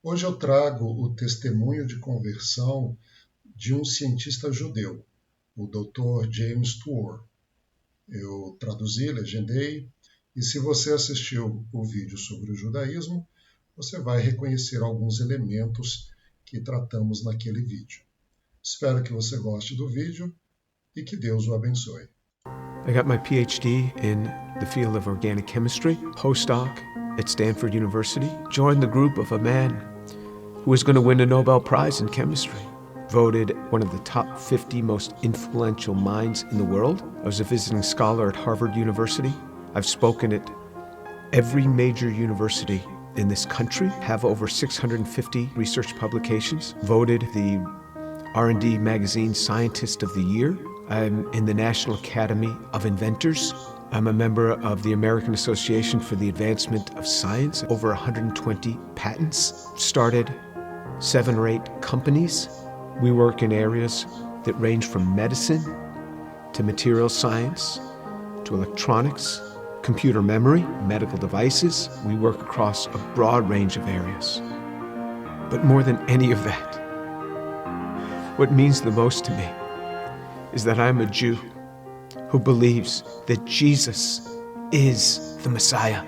Hoje eu trago o testemunho de conversão de um cientista judeu, o Dr. James Tour. Eu traduzi, legendei, e se você assistiu o vídeo sobre o judaísmo, você vai reconhecer alguns elementos que tratamos naquele vídeo. Espero que você goste do vídeo e que Deus o abençoe. I got my PhD in the field of organic chemistry, postdoc at Stanford University, joined the group of a man who was going to win a Nobel Prize in chemistry, voted one of the top 50 most influential minds in the world. I was a visiting scholar at Harvard University. I've spoken at every major university in this country, have over 650 research publications, voted the R&D magazine Scientist of the Year. I'm in the National Academy of Inventors. I'm a member of the American Association for the Advancement of Science, over 120 patents, started 7 or 8 companies. We work in areas that range from medicine to material science to electronics, computer memory, medical devices. We work across a broad range of areas. But more than any of that, what means the most to me is that I'm a Jew who believes that Jesus is the Messiah.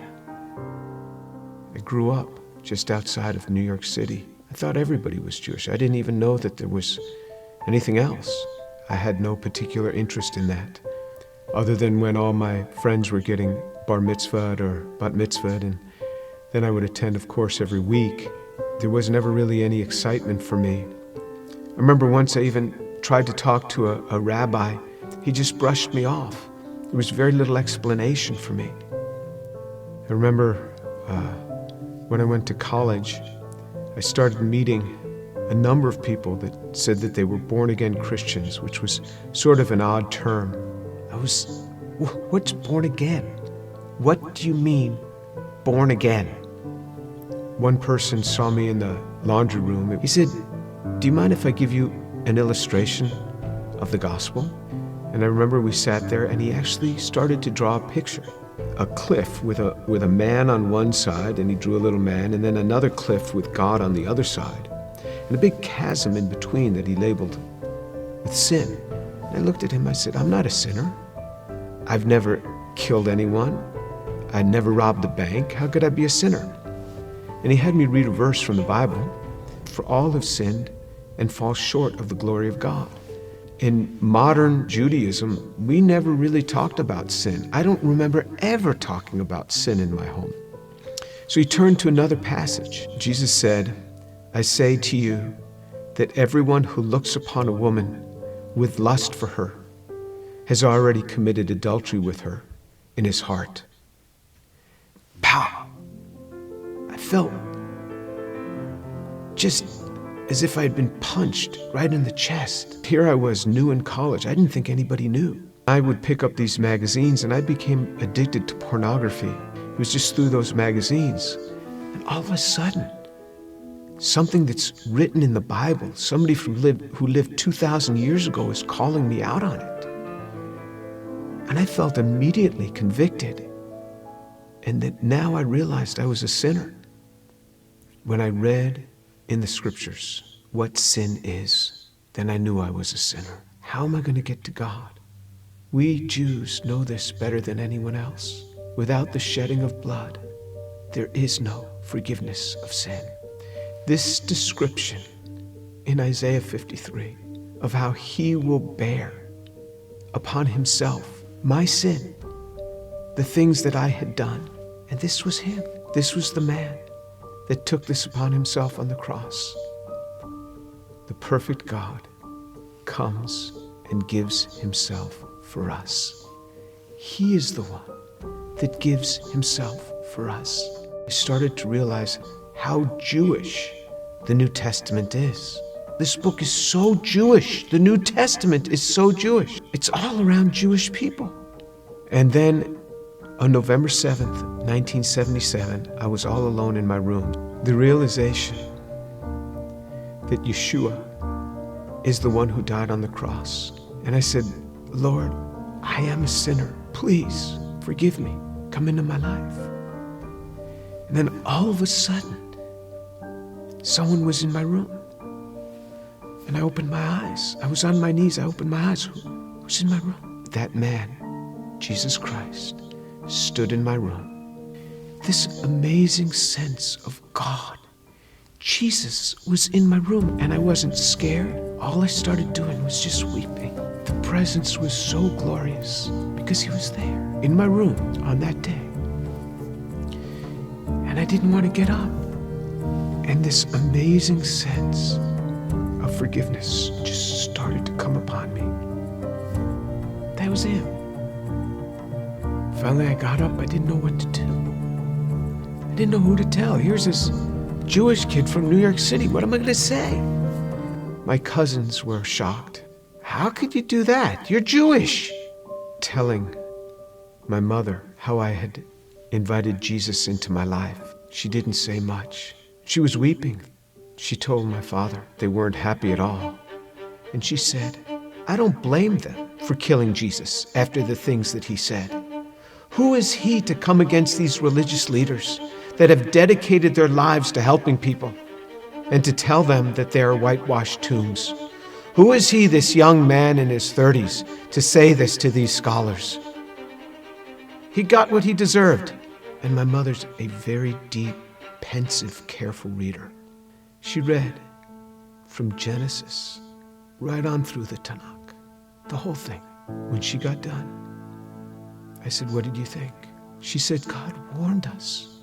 I grew up just outside of New York City. I thought everybody was Jewish. I didn't even know that there was anything else. I had no particular interest in that, other than when all my friends were getting bar mitzvahed or bat mitzvahed, and then I would attend, of course, every week. There was never really any excitement for me. I remember once I even tried to talk to a rabbi. He just brushed me off. There was very little explanation for me. I remember when I went to college, I started meeting a number of people that said that they were born-again Christians, which was sort of an odd term. What's born again? What do you mean, born again? One person saw me in the laundry room. He said, "Do you mind if I give you an illustration of the gospel?" And I remember we sat there and he actually started to draw a picture. A cliff with a man on one side, and he drew a little man, and then another cliff with God on the other side, and a big chasm in between that he labeled with sin. And I looked at him, I said, "I'm not a sinner. I've never killed anyone. I never robbed a bank. How could I be a sinner?" And he had me read a verse from the Bible. "For all have sinned and fall short of the glory of God." In modern Judaism, we never really talked about sin. I don't remember ever talking about sin in my home. So he turned to another passage. Jesus said, "I say to you that everyone who looks upon a woman with lust for her has already committed adultery with her in his heart." Pow! I felt just as if I had been punched right in the chest. Here I was, new in college. I didn't think anybody knew. I would pick up these magazines and I became addicted to pornography. It was just through those magazines. And all of a sudden, something that's written in the Bible, somebody who lived 2,000 years ago is calling me out on it. And I felt immediately convicted. And that now I realized I was a sinner. When I read in the scriptures what sin is, then I knew I was a sinner. How am I going to get to God? We Jews know this better than anyone else. Without the shedding of blood, there is no forgiveness of sin. This description in Isaiah 53 of how he will bear upon himself my sin, the things that I had done, and this was him. This was the man that took this upon himself on the cross. The perfect God comes and gives himself for us. He is the one that gives himself for us. I started to realize how Jewish the New Testament is. This book is so Jewish. The New Testament is so Jewish. It's all around Jewish people. And then on November 7th, 1977, I was all alone in my room. The realization that Yeshua is the one who died on the cross. And I said, "Lord, I am a sinner. Please forgive me. Come into my life." And then all of a sudden, someone was in my room. And I opened my eyes. I was on my knees. I opened my eyes. Who was in my room? That man, Jesus Christ, stood in my room. This amazing sense of God. Jesus was in my room, and I wasn't scared. All I started doing was just weeping. The presence was so glorious because he was there in my room on that day. And I didn't want to get up. And this amazing sense of forgiveness just started to come upon me. That was him. Finally, I got up. I didn't know what to do. I didn't know who to tell. Here's this Jewish kid from New York City. What am I going to say? My cousins were shocked. How could you do that? You're Jewish. Telling my mother how I had invited Jesus into my life. She didn't say much. She was weeping. She told my father they weren't happy at all. And she said, I don't blame them for killing Jesus after the things that he said. Who is he to come against these religious leaders that have dedicated their lives to helping people and to tell them that they are whitewashed tombs? Who is he, this young man in his 30s, to say this to these scholars? He got what he deserved. And my mother's a very deep, pensive, careful reader. She read from Genesis right on through the Tanakh, the whole thing. When she got done, I said, what did you think? She said, God warned us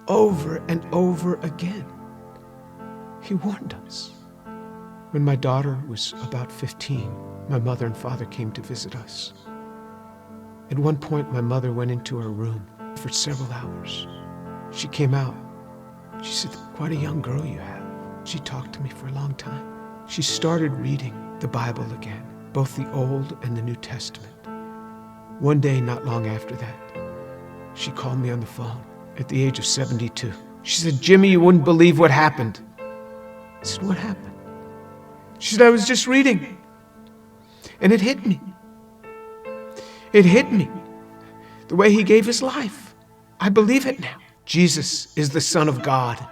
over and over again. He warned us. When my daughter was about 15, my mother and father came to visit us. At one point, my mother went into her room for several hours. She came out. She said, quite a young girl you have. She talked to me for a long time. She started reading the Bible again, both the Old and the New Testament. One day, not long after that, she called me on the phone at the age of 72. She said, Jimmy, you wouldn't believe what happened. I said, what happened? She said, I was just reading. And it hit me. It hit me. The way he gave his life. I believe it now. Jesus is the Son of God.